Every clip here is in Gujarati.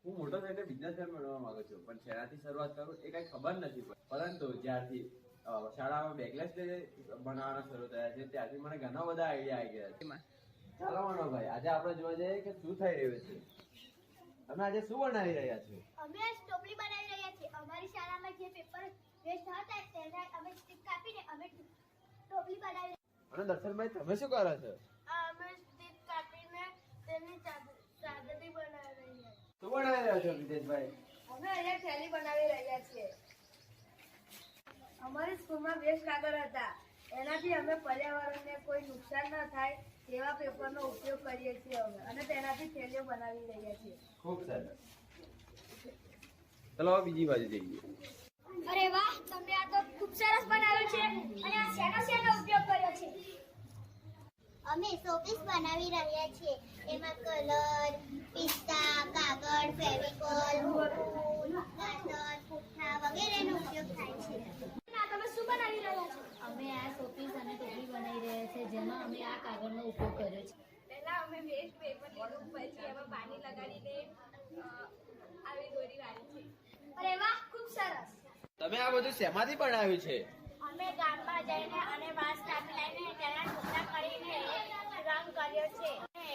હું મોટો થઈને બિઝનેસમેન બનવા માંગુ છું, પણ શેનાથી શરૂઆત કરું એ કઈ ખબર નથી પડતી. પરંતુ જ્યારથી શાળામાં બેકલેસ બનાવવાના શરૂ થયા છે ત્યારથી મને ઘણા બધા આઈડિયા આવી ગયા છે. ચાલો મનોભાઈ, આજે આપણે જોવા જઈએ કે શું થઈ રહ્યું છે. તમે આજે શું બનાવી રહ્યા છો? અમે આજ ટોપલી બનાવી રહ્યા છીએ. અમારી શાળામાં જે પેપર વેસ્ટ હતા તેને અમે સ્ટીક કાપીને અમે ટોપલી બનાવી. અને દર્શનભાઈ, તમે શું કરો છો? અમે સ્ટીક કાપીને તેની ચાદરી બનાવી રહ્યા છીએ. શું બનાવી રહ્યા છો વિજેશભાઈ? અમે અહીંયા થેલી બનાવી રહ્યા છીએ. અમારી સ્કૂલમાં વેસ્ટ કાગળ હતા, એનાથી અમે પર્યાવરણને કોઈ નુકસાન ન થાય તેવા પેપરનો ઉપયોગ કરીએ છીએ અમે, અને તેનાથી થેલીઓ બનાવી રહ્યા છીએ. ખૂબ સરસ. ચલો બીજી બાજુ જઈએ. અરે વાહ, તમે આ તો ખૂબ સરસ બનાવ્યું છે. અને આ શેનો ઉપયોગ કર્યો છે? અમે શોપીસ બનાવી રહ્યા છીએ. એમાં કલર, પિસ્તા, કાગળ, ફેવિકોલ, ફૂલ, કાતર, પુઠ્ઠા વગેરેનો ઉપયોગ થાય છે. તમે શું બનાવી રહ્યા છો? અમે આ શોપીસ અને ટોપલી બનાવી રહ્યા છે, જેમાં અમે આ કાગળનો ઉપયોગ કર્યો છે. પહેલા અમે વેસ્ટ પેપર લીધું, પછી એમાં પાણી લગાડીને આવી દોરી વાળી છે. અરે વાહ, ખૂબ સરસ. તમે આ બધું શેમાંથી બનાવ્યું છે? અમે ગામમાં જઈને અને વાંસ કાપી લઈને તેના ટુકડા કરીને રંગ કર્યો છે. અને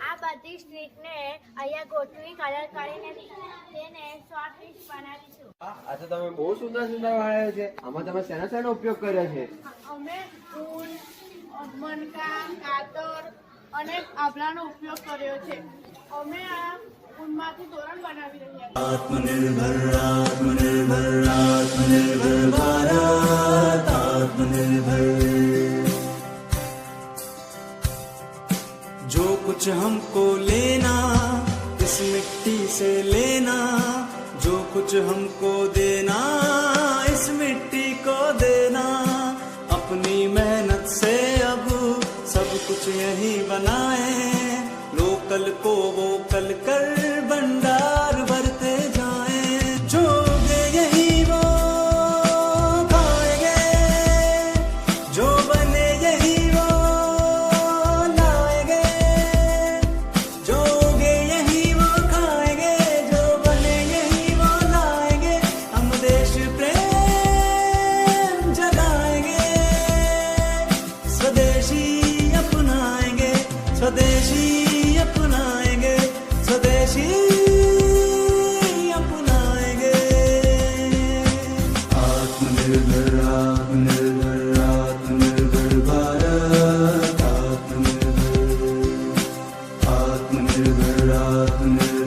આ બધી સ્ટ્રીટને અહીંયા ગોઠવી કલર કરીને તેને શોર્ટ પીસ બનાવીશું. આ તો તમે બહુ સુંદર બનાવ્યો છે. આમાં તમે શેનો ઉપયોગ કર્યો છે? અમે ફૂલ, મણકા, કાતર અને આભલાનો ઉપયોગ કર્યો છે. અમે આ ઊનમાંથી તોરણ બનાવી રહ્યા છીએ. आत्मनिर्भर आत्मनिर्भर आत्मनिर्भर भारत आत्मनिर्भर जो कुछ हमको लेना इस मिट्टी से लेना जो कुछ हमको देना इस मिट्टी को देना अपनी मेहनत से अब सब कुछ यही बनाए लोकल को वोकल कर भंडार भरते जाएं जो गे यही वो खाएंगे जो बने यही वो लाएंगे जो गे यही वो खाएंगे जो बने यही वो लाएंगे हम देश प्रेम जगाएंगे स्वदेशी अपनाएंगे स्वदेशी अपनाएंगे स्वदेशी अपनाएंगे आत्मनिर्भर आत्मनिर्भर आत्मनिर्भर भारत आत्मनिर्भर आत्मनिर्भर आत्मनिर्भर